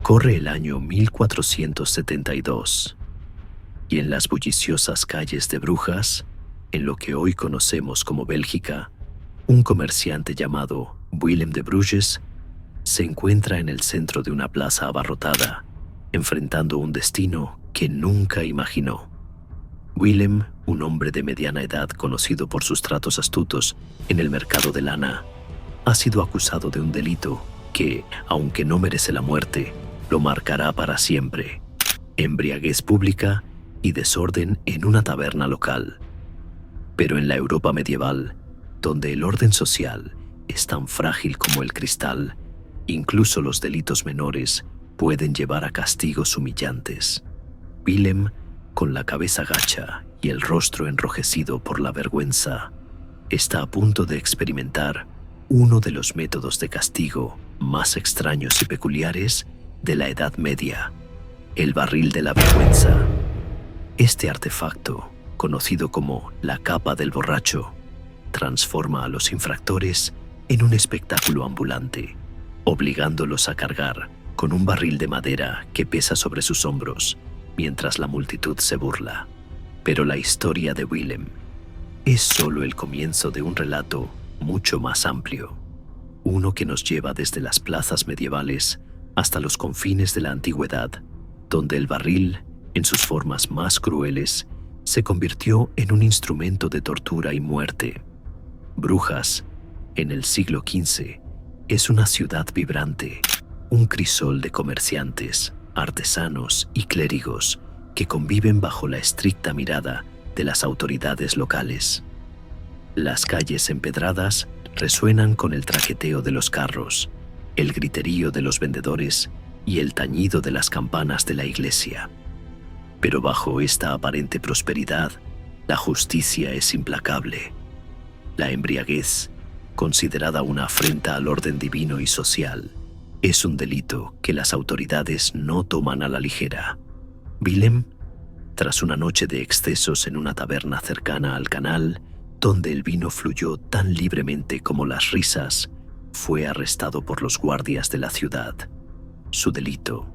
Corre el año 1472 y en las bulliciosas calles de Brujas, en lo que hoy conocemos como Bélgica, un comerciante llamado Willem de Bruges se encuentra en el centro de una plaza abarrotada, enfrentando un destino que nunca imaginó. Willem, un hombre de mediana edad conocido por sus tratos astutos en el mercado de lana, ha sido acusado de un delito que, aunque no merece la muerte, lo marcará para siempre: embriaguez pública y desorden en una taberna local. Pero en la Europa medieval, donde el orden social es tan frágil como el cristal, incluso los delitos menores pueden llevar a castigos humillantes. Willem, con la cabeza gacha y el rostro enrojecido por la vergüenza, está a punto de experimentar uno de los métodos de castigo más extraños y peculiares de la Edad Media: el barril de la vergüenza. Este artefacto, conocido como la capa del borracho, transforma a los infractores en un espectáculo ambulante, obligándolos a cargar con un barril de madera que pesa sobre sus hombros mientras la multitud se burla. Pero la historia de Willem es solo el comienzo de un relato mucho más amplio, uno que nos lleva desde las plazas medievales hasta los confines de la antigüedad, donde el barril, en sus formas más crueles, se convirtió en un instrumento de tortura y muerte. Brujas, en el siglo XV, es una ciudad vibrante, un crisol de comerciantes, artesanos y clérigos que conviven bajo la estricta mirada de las autoridades locales. Las calles empedradas resuenan con el traqueteo de los carros, el griterío de los vendedores y el tañido de las campanas de la iglesia. Pero bajo esta aparente prosperidad, la justicia es implacable. La embriaguez, considerada una afrenta al orden divino y social, es un delito que las autoridades no toman a la ligera. Willem, tras una noche de excesos en una taberna cercana al canal, donde el vino fluyó tan libremente como las risas, fue arrestado por los guardias de la ciudad. Su delito: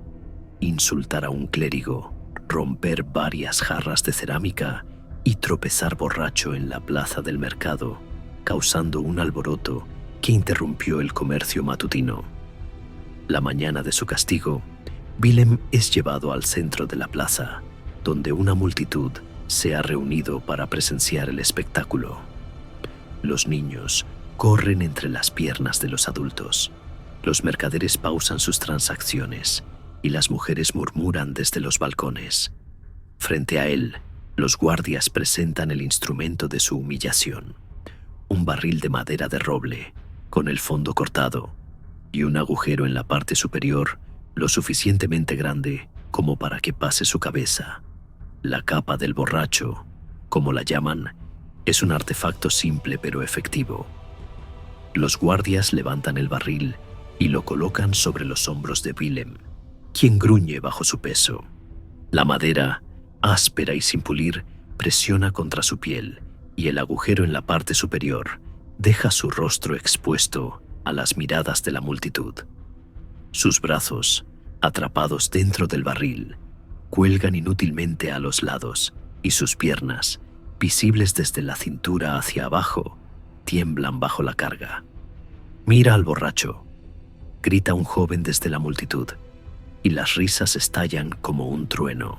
insultar a un clérigo, romper varias jarras de cerámica y tropezar borracho en la plaza del mercado, causando un alboroto que interrumpió el comercio matutino. La mañana de su castigo, Willem es llevado al centro de la plaza, donde una multitud se ha reunido para presenciar el espectáculo. Los niños corren entre las piernas de los adultos, los mercaderes pausan sus transacciones y las mujeres murmuran desde los balcones. Frente a él, los guardias presentan el instrumento de su humillación: un barril de madera de roble, con el fondo cortado y un agujero en la parte superior lo suficientemente grande como para que pase su cabeza. La capa del borracho, como la llaman, es un artefacto simple pero efectivo. Los guardias levantan el barril y lo colocan sobre los hombros de Willem, quien gruñe bajo su peso. La madera, áspera y sin pulir, presiona contra su piel, y el agujero en la parte superior deja su rostro expuesto a las miradas de la multitud. Sus brazos, atrapados dentro del barril, cuelgan inútilmente a los lados, y sus piernas, visibles desde la cintura hacia abajo, tiemblan bajo la carga. «Mira al borracho», grita un joven desde la multitud, y las risas estallan como un trueno.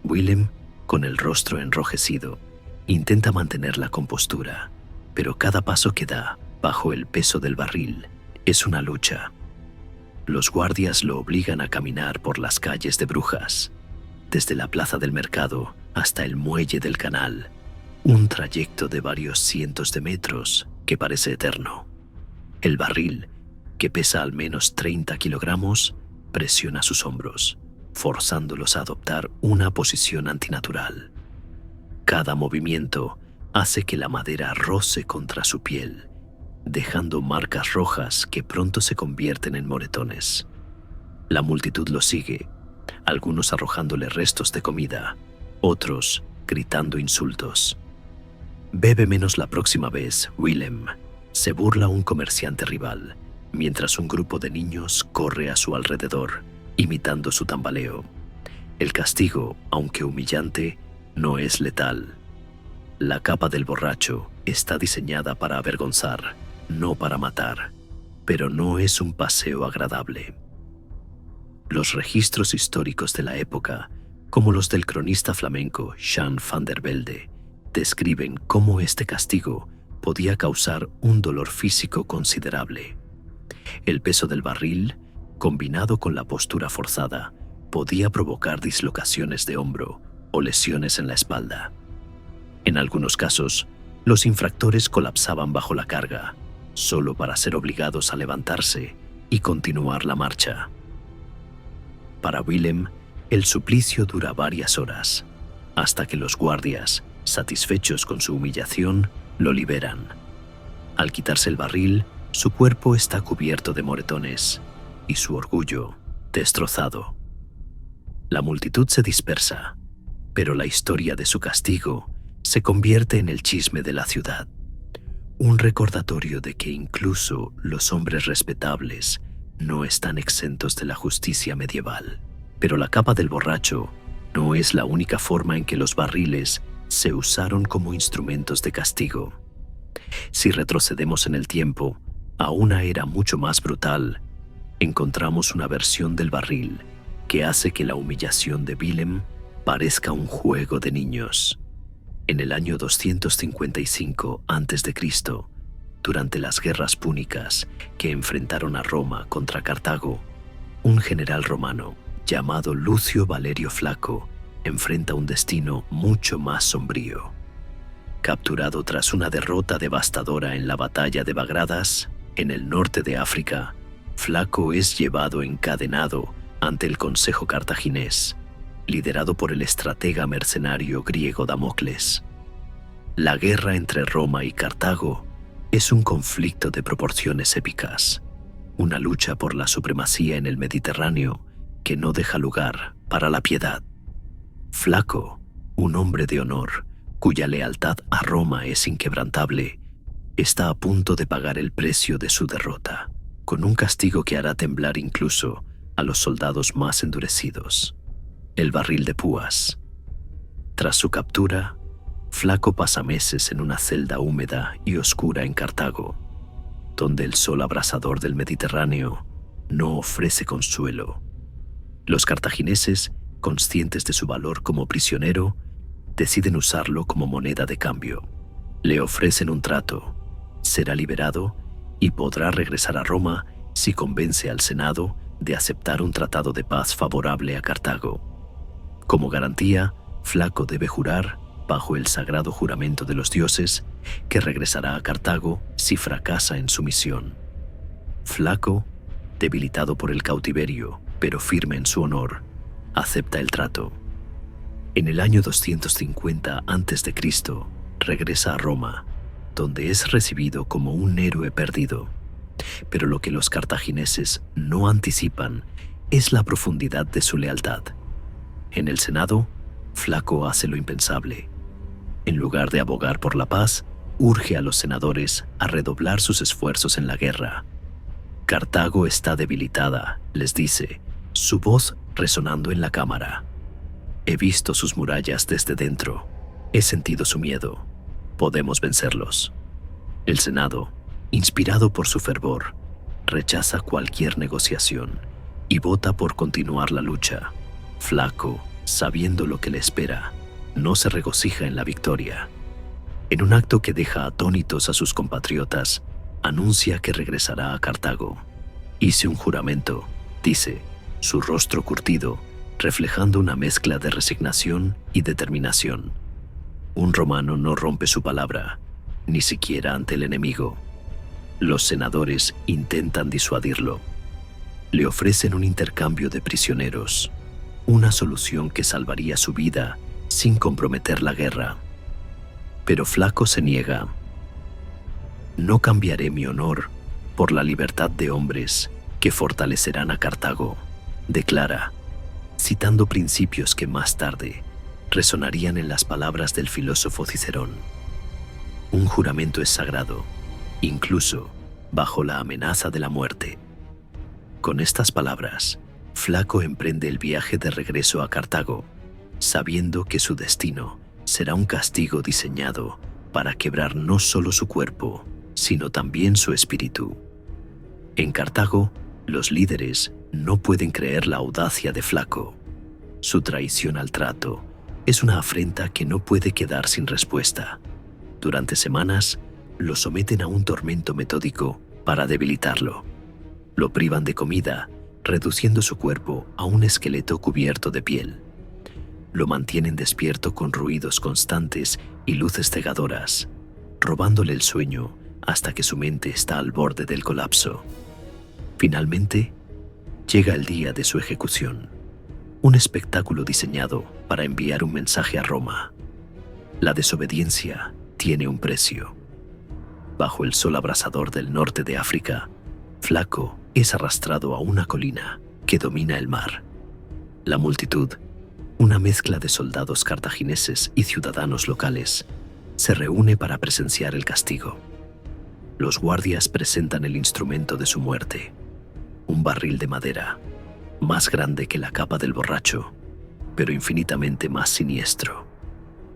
Willem, con el rostro enrojecido, intenta mantener la compostura, pero cada paso que da bajo el peso del barril es una lucha. Los guardias lo obligan a caminar por las calles de Brujas, desde la plaza del mercado hasta el muelle del canal, un trayecto de varios cientos de metros que parece eterno. El barril, que pesa al menos 30 kilogramos, presiona sus hombros, forzándolos a adoptar una posición antinatural. Cada movimiento hace que la madera roce contra su piel, dejando marcas rojas que pronto se convierten en moretones. La multitud lo sigue, algunos arrojándole restos de comida, otros gritando insultos. «Bebe menos la próxima vez, Willem», se burla un comerciante rival, mientras un grupo de niños corre a su alrededor, imitando su tambaleo. El castigo, aunque humillante, no es letal. La capa del borracho está diseñada para avergonzar, no para matar, pero no es un paseo agradable. Los registros históricos de la época, como los del cronista flamenco Jan van der Velde, describen cómo este castigo podía causar un dolor físico considerable. El peso del barril, combinado con la postura forzada, podía provocar dislocaciones de hombro o lesiones en la espalda. En algunos casos, los infractores colapsaban bajo la carga, solo para ser obligados a levantarse y continuar la marcha. Para Willem, el suplicio dura varias horas, hasta que los guardias, satisfechos con su humillación, lo liberan. Al quitarse el barril, su cuerpo está cubierto de moretones y su orgullo destrozado. La multitud se dispersa, pero la historia de su castigo se convierte en el chisme de la ciudad, un recordatorio de que incluso los hombres respetables no están exentos de la justicia medieval. Pero la capa del borracho no es la única forma en que los barriles se usaron como instrumentos de castigo. Si retrocedemos en el tiempo a una era mucho más brutal, encontramos una versión del barril que hace que la humillación de Willem parezca un juego de niños. En el año 255 a.C., durante las guerras púnicas que enfrentaron a Roma contra Cartago, un general romano llamado Lucio Valerio Flaco enfrenta un destino mucho más sombrío. Capturado tras una derrota devastadora en la batalla de Bagradas, en el norte de África, Flaco es llevado encadenado ante el Consejo Cartaginés, liderado por el estratega mercenario griego Damocles. La guerra entre Roma y Cartago es un conflicto de proporciones épicas, una lucha por la supremacía en el Mediterráneo que no deja lugar para la piedad. Flaco, un hombre de honor, cuya lealtad a Roma es inquebrantable, está a punto de pagar el precio de su derrota, con un castigo que hará temblar incluso a los soldados más endurecidos: el barril de púas. Tras su captura, Flaco pasa meses en una celda húmeda y oscura en Cartago, donde el sol abrasador del Mediterráneo no ofrece consuelo. Los cartagineses, conscientes de su valor como prisionero, deciden usarlo como moneda de cambio. Le ofrecen un trato: será liberado y podrá regresar a Roma si convence al Senado de aceptar un tratado de paz favorable a Cartago. Como garantía, Flaco debe jurar, bajo el sagrado juramento de los dioses, que regresará a Cartago si fracasa en su misión. Flaco, debilitado por el cautiverio, pero firme en su honor, acepta el trato. En el año 250 a.C., regresa a Roma, donde es recibido como un héroe perdido. Pero lo que los cartagineses no anticipan es la profundidad de su lealtad. En el Senado, Flaco hace lo impensable. En lugar de abogar por la paz, urge a los senadores a redoblar sus esfuerzos en la guerra. Cartago está debilitada, les dice, su voz resonando en la cámara. He visto sus murallas desde dentro. He sentido su miedo. Podemos vencerlos. El Senado, inspirado por su fervor, rechaza cualquier negociación y vota por continuar la lucha. Flaco, sabiendo lo que le espera, no se regocija en la victoria. En un acto que deja atónitos a sus compatriotas, anuncia que regresará a Cartago. Hice un juramento, dice, su rostro curtido, reflejando una mezcla de resignación y determinación. Un romano no rompe su palabra, ni siquiera ante el enemigo. Los senadores intentan disuadirlo. Le ofrecen un intercambio de prisioneros, una solución que salvaría su vida sin comprometer la guerra. Pero Flaco se niega. No cambiaré mi honor por la libertad de hombres que fortalecerán a Cartago, declara, citando principios que más tarde resonarían en las palabras del filósofo Cicerón. Un juramento es sagrado, incluso bajo la amenaza de la muerte. Con estas palabras, Flaco emprende el viaje de regreso a Cartago, sabiendo que su destino será un castigo diseñado para quebrar no solo su cuerpo, sino también su espíritu. En Cartago, los líderes no pueden creer la audacia de Flaco. Su traición al trato es una afrenta que no puede quedar sin respuesta. Durante semanas, lo someten a un tormento metódico para debilitarlo. Lo privan de comida, reduciendo su cuerpo a un esqueleto cubierto de piel. Lo mantienen despierto con ruidos constantes y luces cegadoras, robándole el sueño hasta que su mente está al borde del colapso. Finalmente, llega el día de su ejecución, un espectáculo diseñado para enviar un mensaje a Roma. La desobediencia tiene un precio. Bajo el sol abrasador del norte de África, Flaco es arrastrado a una colina que domina el mar. La multitud, una mezcla de soldados cartagineses y ciudadanos locales, se reúne para presenciar el castigo. Los guardias presentan el instrumento de su muerte, un barril de madera, más grande que la capa del borracho, pero infinitamente más siniestro.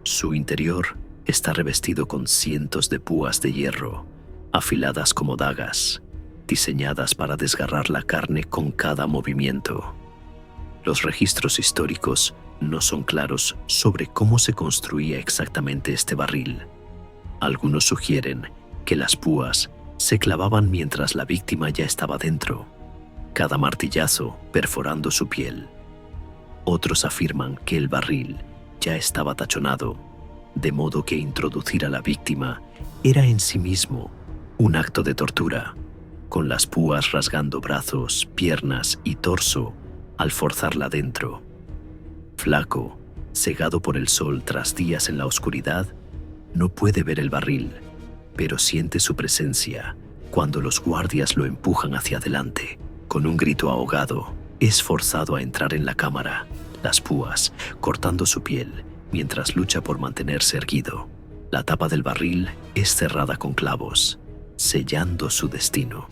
Su interior está revestido con cientos de púas de hierro, afiladas como dagas, diseñadas para desgarrar la carne con cada movimiento. Los registros históricos no son claros sobre cómo se construía exactamente este barril. Algunos sugieren que las púas se clavaban mientras la víctima ya estaba dentro, cada martillazo perforando su piel. Otros afirman que el barril ya estaba tachonado, de modo que introducir a la víctima era en sí mismo un acto de tortura, con las púas rasgando brazos, piernas y torso al forzarla dentro. Flaco, cegado por el sol tras días en la oscuridad, no puede ver el barril, pero siente su presencia cuando los guardias lo empujan hacia adelante. Con un grito ahogado, es forzado a entrar en la cámara, las púas cortando su piel mientras lucha por mantenerse erguido. La tapa del barril es cerrada con clavos, sellando su destino.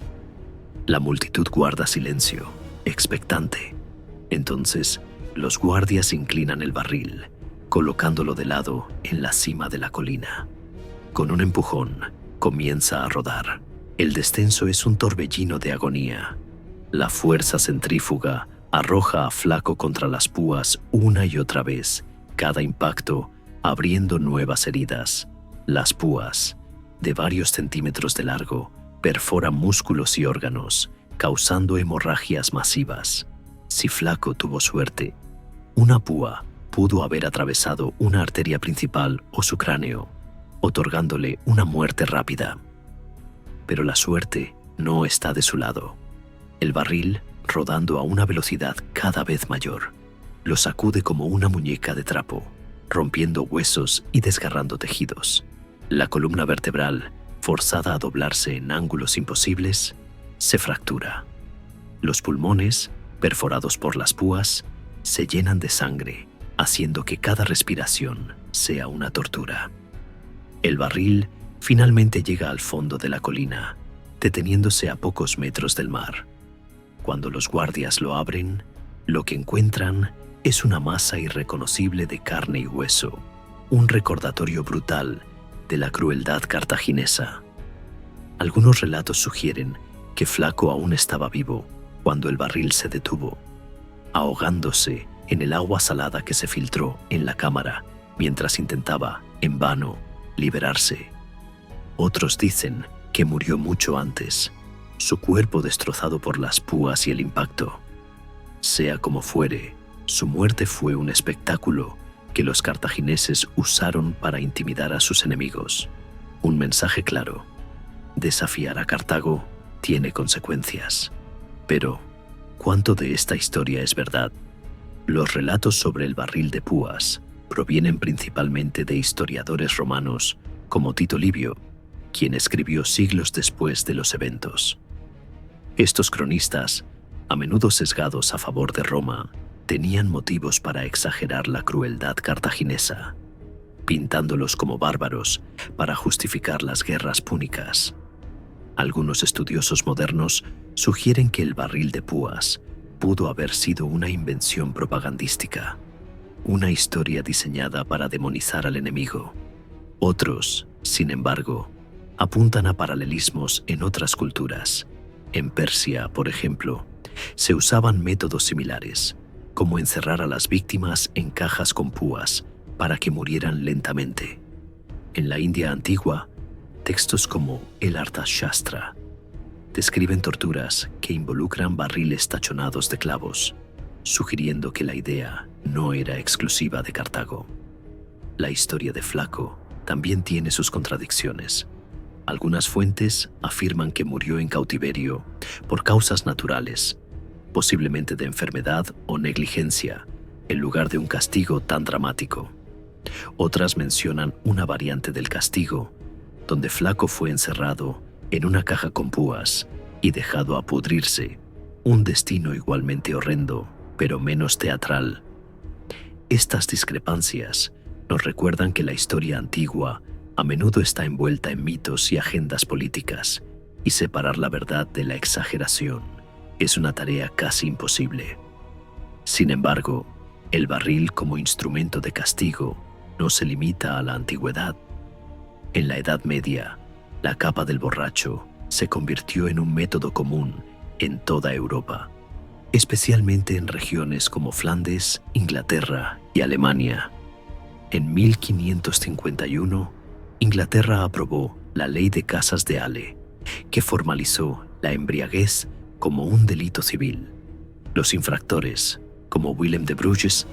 La multitud guarda silencio, expectante. Entonces, los guardias inclinan el barril, colocándolo de lado en la cima de la colina. Con un empujón, comienza a rodar. El descenso es un torbellino de agonía. La fuerza centrífuga arroja a Flaco contra las púas una y otra vez, cada impacto abriendo nuevas heridas. Las púas, de varios centímetros de largo, perforan músculos y órganos, causando hemorragias masivas. Si Flaco tuvo suerte, una púa pudo haber atravesado una arteria principal o su cráneo, otorgándole una muerte rápida. Pero la suerte no está de su lado. El barril, rodando a una velocidad cada vez mayor, lo sacude como una muñeca de trapo, rompiendo huesos y desgarrando tejidos. La columna vertebral, forzada a doblarse en ángulos imposibles, se fractura. Los pulmones, perforados por las púas, se llenan de sangre, haciendo que cada respiración sea una tortura. El barril finalmente llega al fondo de la colina, deteniéndose a pocos metros del mar. Cuando los guardias lo abren, lo que encuentran es una masa irreconocible de carne y hueso, un recordatorio brutal de la crueldad cartaginesa. Algunos relatos sugieren que Flaco aún estaba vivo cuando el barril se detuvo, ahogándose en el agua salada que se filtró en la cámara mientras intentaba, en vano, liberarse. Otros dicen que murió mucho antes, su cuerpo destrozado por las púas y el impacto. Sea como fuere, su muerte fue un espectáculo que los cartagineses usaron para intimidar a sus enemigos. Un mensaje claro: desafiar a Cartago tiene consecuencias. Pero, ¿cuánto de esta historia es verdad? Los relatos sobre el barril de púas provienen principalmente de historiadores romanos como Tito Livio, quien escribió siglos después de los eventos. Estos cronistas, a menudo sesgados a favor de Roma, tenían motivos para exagerar la crueldad cartaginesa, pintándolos como bárbaros para justificar las guerras púnicas. Algunos estudiosos modernos sugieren que el barril de púas pudo haber sido una invención propagandística, una historia diseñada para demonizar al enemigo. Otros, sin embargo, apuntan a paralelismos en otras culturas. En Persia, por ejemplo, se usaban métodos similares, como encerrar a las víctimas en cajas con púas para que murieran lentamente. En la India antigua, textos como el Arthashastra describen torturas que involucran barriles tachonados de clavos, sugiriendo que la idea no era exclusiva de Cartago. La historia de Flaco también tiene sus contradicciones. Algunas fuentes afirman que murió en cautiverio por causas naturales, posiblemente de enfermedad o negligencia, en lugar de un castigo tan dramático. Otras mencionan una variante del castigo, donde Flaco fue encerrado en una caja con púas y dejado a pudrirse, un destino igualmente horrendo, pero menos teatral. Estas discrepancias nos recuerdan que la historia antigua a menudo está envuelta en mitos y agendas políticas, y separar la verdad de la exageración es una tarea casi imposible. Sin embargo, el barril como instrumento de castigo no se limita a la antigüedad. En la Edad Media, la capa del borracho se convirtió en un método común en toda Europa, especialmente en regiones como Flandes, Inglaterra y Alemania. En 1551, Inglaterra aprobó la Ley de Casas de Ale, que formalizó la embriaguez como un delito civil. Los infractores, como Willem de Bruges,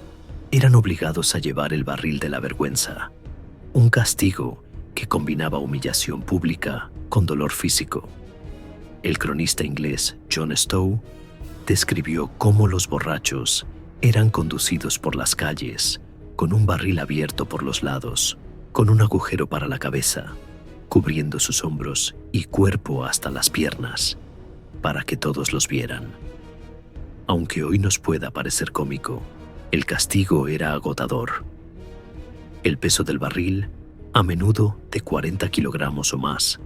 eran obligados a llevar el barril de la vergüenza, un castigo que combinaba humillación pública con dolor físico. El cronista inglés John Stowe describió cómo los borrachos eran conducidos por las calles con un barril abierto por los lados, con un agujero para la cabeza, cubriendo sus hombros y cuerpo hasta las piernas, para que todos los vieran. Aunque hoy nos pueda parecer cómico, el castigo era agotador. El peso del barril, a menudo de 40 kilogramos o más,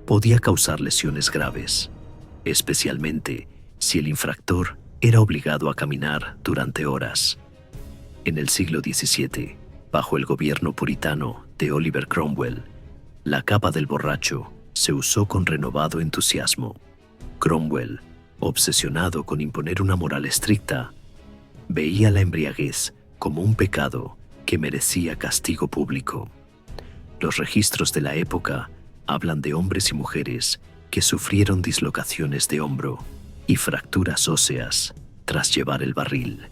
podía causar lesiones graves, especialmente si el infractor era obligado a caminar durante horas. En el siglo XVII, bajo el gobierno puritano de Oliver Cromwell, la capa del borracho se usó con renovado entusiasmo. Cromwell, obsesionado con imponer una moral estricta, veía la embriaguez como un pecado que merecía castigo público. Los registros de la época hablan de hombres y mujeres que sufrieron dislocaciones de hombro y fracturas óseas tras llevar el barril.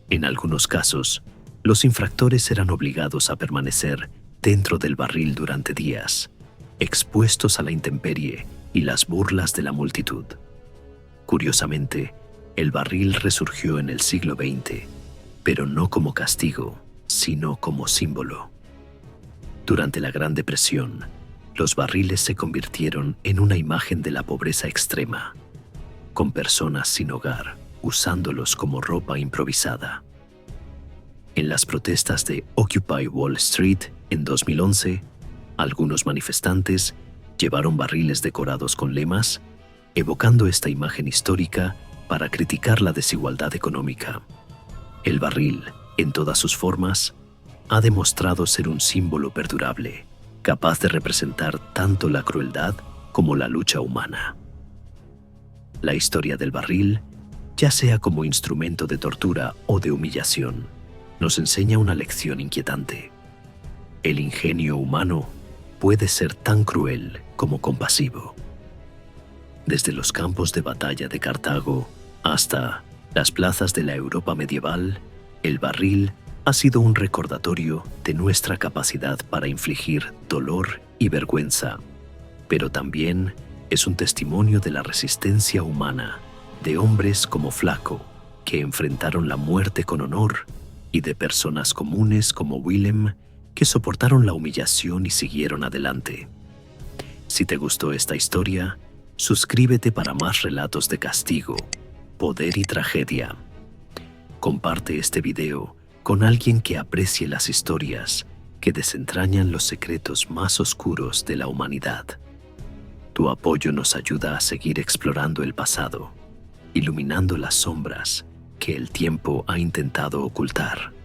En algunos casos, los infractores eran obligados a permanecer dentro del barril durante días, expuestos a la intemperie y las burlas de la multitud. Curiosamente, el barril resurgió en el siglo XX, pero no como castigo, sino como símbolo. Durante la Gran Depresión, los barriles se convirtieron en una imagen de la pobreza extrema, con personas sin hogar usándolos como ropa improvisada. En las protestas de Occupy Wall Street en 2011, algunos manifestantes llevaron barriles decorados con lemas, evocando esta imagen histórica para criticar la desigualdad económica. El barril, en todas sus formas, ha demostrado ser un símbolo perdurable, capaz de representar tanto la crueldad como la lucha humana. La historia del barril, ya sea como instrumento de tortura o de humillación, nos enseña una lección inquietante. El ingenio humano puede ser tan cruel como compasivo. Desde los campos de batalla de Cartago hasta las plazas de la Europa medieval, el barril ha sido un recordatorio de nuestra capacidad para infligir dolor y vergüenza, pero también es un testimonio de la resistencia humana de hombres como Flaco, que enfrentaron la muerte con honor, y de personas comunes como Willem, que soportaron la humillación y siguieron adelante. Si te gustó esta historia, suscríbete para más relatos de castigo, poder y tragedia. Comparte este video con alguien que aprecie las historias que desentrañan los secretos más oscuros de la humanidad. Tu apoyo nos ayuda a seguir explorando el pasado. iluminando las sombras que el tiempo ha intentado ocultar.